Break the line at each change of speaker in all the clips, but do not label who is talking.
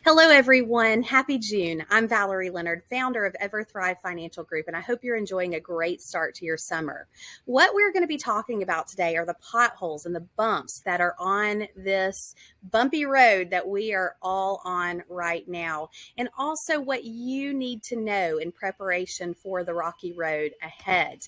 Hello, everyone. Happy June. I'm Valerie Leonard, founder of EverThrive Financial Group, and I hope you're enjoying a great start to your summer. What we're going to be talking about today are the potholes and the bumps that are on this bumpy road that we are all on right now, and also what you need to know in preparation for the rocky road ahead.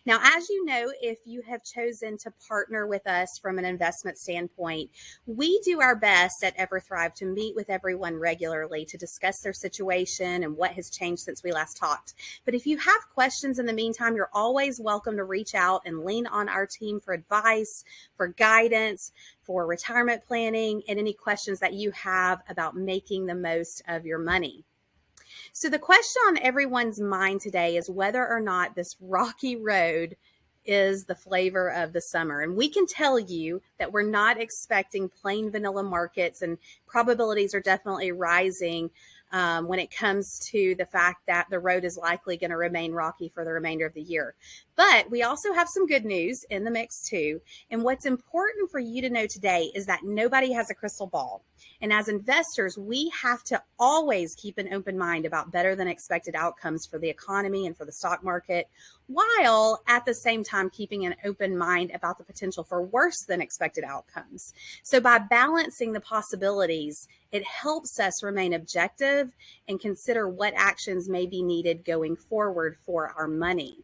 Now, as you know, if you have chosen to partner with us from an investment standpoint, we do our best at EverThrive to meet with everyone regularly to discuss their situation and what has changed since we last talked. But if you have questions in the meantime, you're always welcome to reach out and lean on our team for advice, for guidance, for retirement planning, and any questions that you have about making the most of your money. So the question on everyone's mind today is whether or not this rocky road is the flavor of the summer. And we can tell you that we're not expecting plain vanilla markets, and probabilities are definitely rising when it comes to the fact that the road is likely going to remain rocky for the remainder of the year. But we also have some good news in the mix too. And what's important for you to know today is that nobody has a crystal ball. And as investors, we have to always keep an open mind about better than expected outcomes for the economy and for the stock market, while at the same time keeping an open mind about the potential for worse than expected outcomes. So by balancing the possibilities, it helps us remain objective and consider what actions may be needed going forward for our money.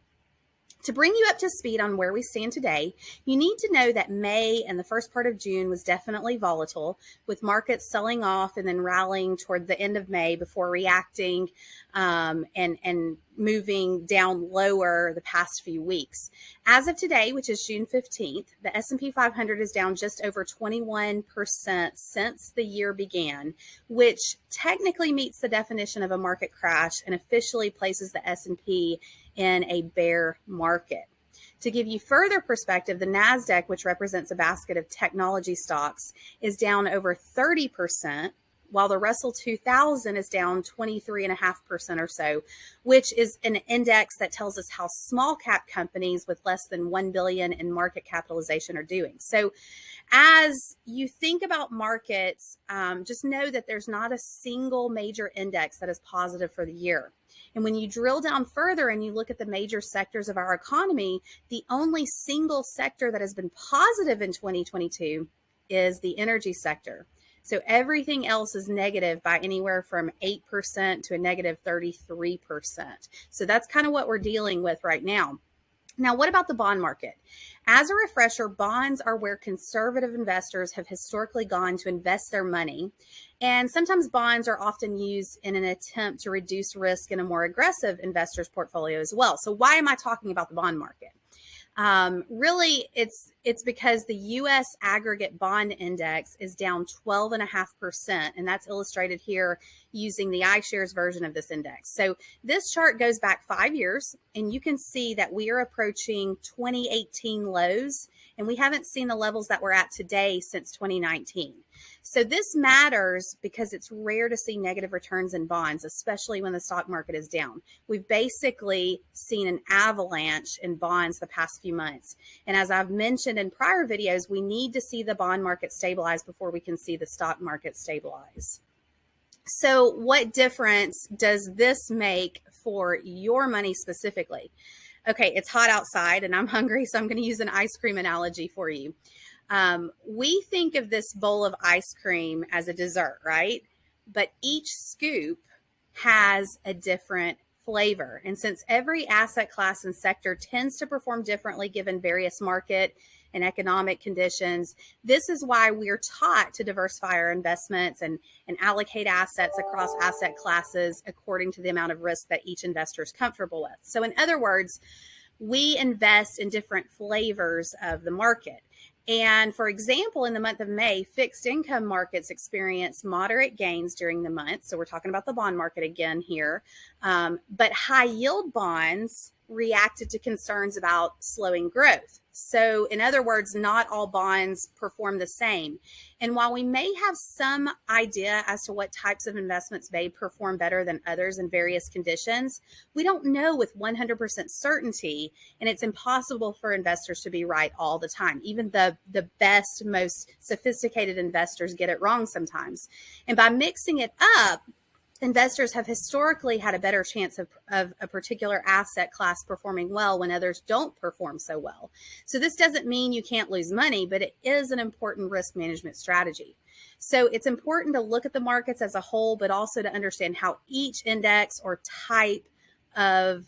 To bring you up to speed on where we stand today, you need to know that May and the first part of June was definitely volatile, with markets selling off and then rallying toward the end of May before reacting and moving down lower the past few weeks. As of today, which is June 15th, the S&P 500 is down just over 21% since the year began, which technically meets the definition of a market crash and officially places the S&P in a bear market. To give you further perspective, the NASDAQ, which represents a basket of technology stocks, is down over 30%, while the Russell 2000 is down 23.5% or so, which is an index that tells us how small cap companies with less than 1 billion in market capitalization are doing. So as you think about markets, just know that there's not a single major index that is positive for the year. And when you drill down further and you look at the major sectors of our economy, the only single sector that has been positive in 2022 is the energy sector. So everything else is negative by anywhere from 8% to a negative 33%. So that's kind of what we're dealing with right now. Now, what about the bond market? As a refresher, bonds are where conservative investors have historically gone to invest their money. And sometimes bonds are often used in an attempt to reduce risk in a more aggressive investor's portfolio as well. So why am I talking about the bond market? Really, it's because the U.S. aggregate bond index is down 12.5%, and that's illustrated here using the iShares version of this index. So this chart goes back 5 years, and you can see that we are approaching 2018 lows, and we haven't seen the levels that we're at today since 2019. So this matters because it's rare to see negative returns in bonds, especially when the stock market is down. We've basically seen an avalanche in bonds the past few months. And as I've mentioned in prior videos, we need to see the bond market stabilize before we can see the stock market stabilize. So what difference does this make for your money specifically? Okay, it's hot outside and I'm hungry, so I'm going to use an ice cream analogy for you. We think of this bowl of ice cream as a dessert, right? But each scoop has a different flavor. And since every asset class and sector tends to perform differently given various market and economic conditions, this is why we're taught to diversify our investments and allocate assets across asset classes according to the amount of risk that each investor is comfortable with. So in other words, we invest in different flavors of the market. And for example, in the month of May, fixed income markets experienced moderate gains during the month. So we're talking about the bond market again here. But high yield bonds reacted to concerns about slowing growth. So, in other words, not all bonds perform the same. And while we may have some idea as to what types of investments may perform better than others in various conditions, we don't know with 100% certainty, and it's impossible for investors to be right all the time. Even the best, most sophisticated investors get it wrong sometimes. And by mixing it up, investors have historically had a better chance of a particular asset class performing well when others don't perform so well. So this doesn't mean you can't lose money, but it is an important risk management strategy. So it's important to look at the markets as a whole, but also to understand how each index or type of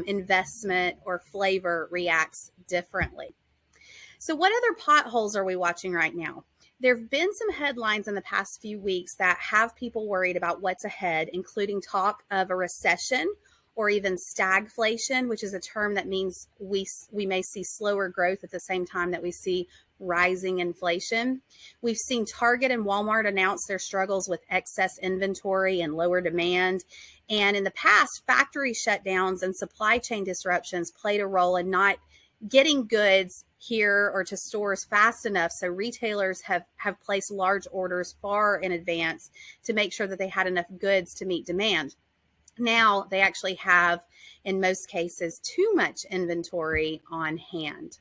investment or flavor reacts differently. So what other potholes are we watching right now? There have been some headlines in the past few weeks that have people worried about what's ahead, including talk of a recession or even stagflation, which is a term that means we may see slower growth at the same time that we see rising inflation. We've seen Target and Walmart announce their struggles with excess inventory and lower demand. And in the past, factory shutdowns and supply chain disruptions played a role in not getting goods here or to stores fast enough. So retailers have placed large orders far in advance to make sure that they had enough goods to meet demand. Now they actually have, in most cases, too much inventory on hand.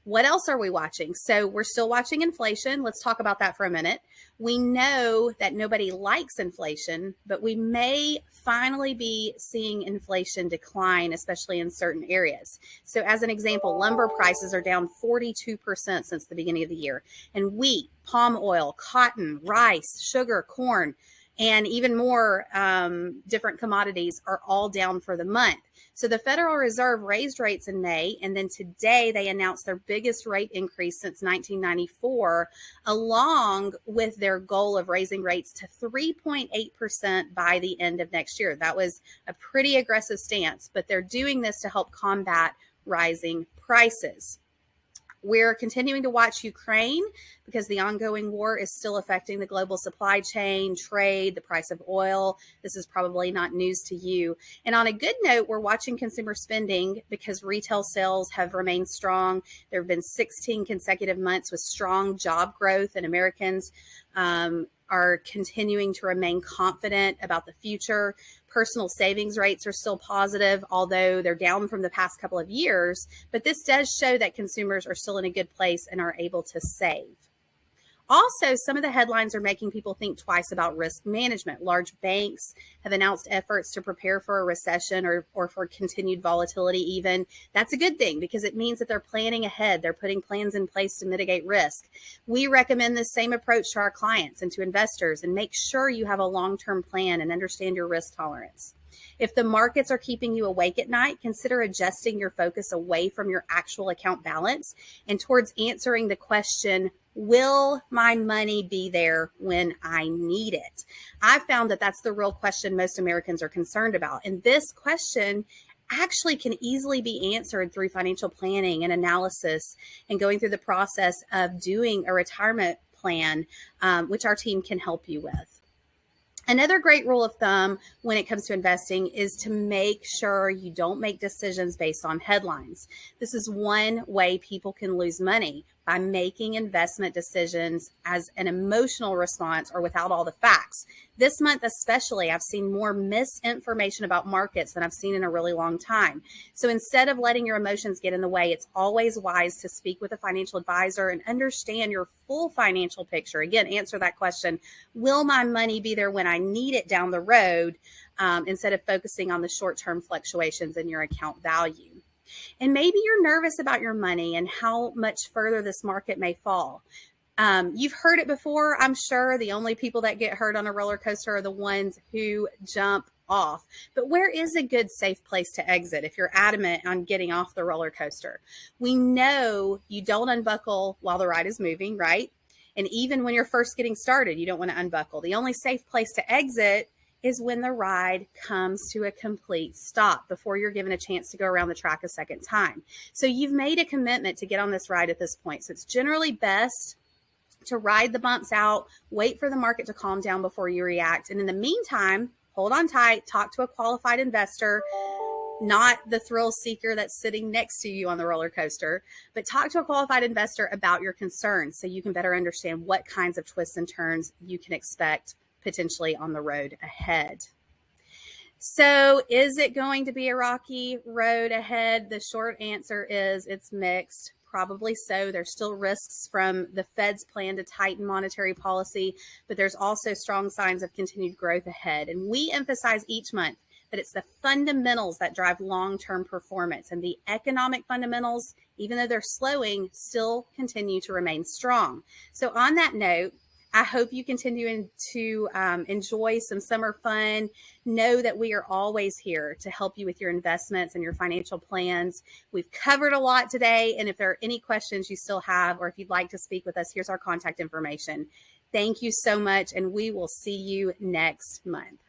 What else are we watching? So we're still watching inflation. Let's talk about that for a minute. We know that nobody likes inflation, but we may finally be seeing inflation decline, especially in certain areas. So as an example, lumber prices are down 42% since the beginning of the year. And wheat, palm oil, cotton, rice, sugar, corn, and even more different commodities are all down for the month. So the Federal Reserve raised rates in May, and then today they announced their biggest rate increase since 1994, along with their goal of raising rates to 3.8% by the end of next year. That was a pretty aggressive stance, but they're doing this to help combat rising prices. We're continuing to watch Ukraine because the ongoing war is still affecting the global supply chain, trade, the price of oil. This is probably not news to you. And on a good note, we're watching consumer spending because retail sales have remained strong. There have been 16 consecutive months with strong job growth, and Americans are continuing to remain confident about the future. Personal savings rates are still positive, although they're down from the past couple of years. But this does show that consumers are still in a good place and are able to save. Also, some of the headlines are making people think twice about risk management. Large banks have announced efforts to prepare for a recession or for continued volatility even. That's a good thing because it means that they're planning ahead. They're putting plans in place to mitigate risk. We recommend the same approach to our clients and to investors, and make sure you have a long-term plan and understand your risk tolerance. If the markets are keeping you awake at night, consider adjusting your focus away from your actual account balance and towards answering the question, will my money be there when I need it? I found that that's the real question most Americans are concerned about. And this question actually can easily be answered through financial planning and analysis and going through the process of doing a retirement plan, which our team can help you with. Another great rule of thumb when it comes to investing is to make sure you don't make decisions based on headlines. This is one way people can lose money, by making investment decisions as an emotional response or without all the facts. This month especially, I've seen more misinformation about markets than I've seen in a really long time. So instead of letting your emotions get in the way, it's always wise to speak with a financial advisor and understand your full financial picture. Again, answer that question, will my money be there when I need it down the road, instead of focusing on the short-term fluctuations in your account value. And maybe you're nervous about your money and how much further this market may fall. You've heard it before, I'm sure. The only people that get hurt on a roller coaster are the ones who jump off. But where is a good, safe place to exit if you're adamant on getting off the roller coaster? We know you don't unbuckle while the ride is moving, right? And even when you're first getting started, you don't want to unbuckle. The only safe place to exit is when the ride comes to a complete stop before you're given a chance to go around the track a second time. So you've made a commitment to get on this ride at this point. So it's generally best to ride the bumps out, wait for the market to calm down before you react. And in the meantime, hold on tight, talk to a qualified investor, not the thrill seeker that's sitting next to you on the roller coaster, but talk to a qualified investor about your concerns so you can better understand what kinds of twists and turns you can expect potentially on the road ahead. So, is it going to be a rocky road ahead? The short answer is it's mixed. Probably so. There's still risks from the Fed's plan to tighten monetary policy, but there's also strong signs of continued growth ahead. And we emphasize each month that it's the fundamentals that drive long-term performance, and the economic fundamentals, even though they're slowing, still continue to remain strong. So on that note, I hope you continue to enjoy some summer fun. Know that we are always here to help you with your investments and your financial plans. We've covered a lot today, and if there are any questions you still have, or if you'd like to speak with us, here's our contact information. Thank you so much, and we will see you next month.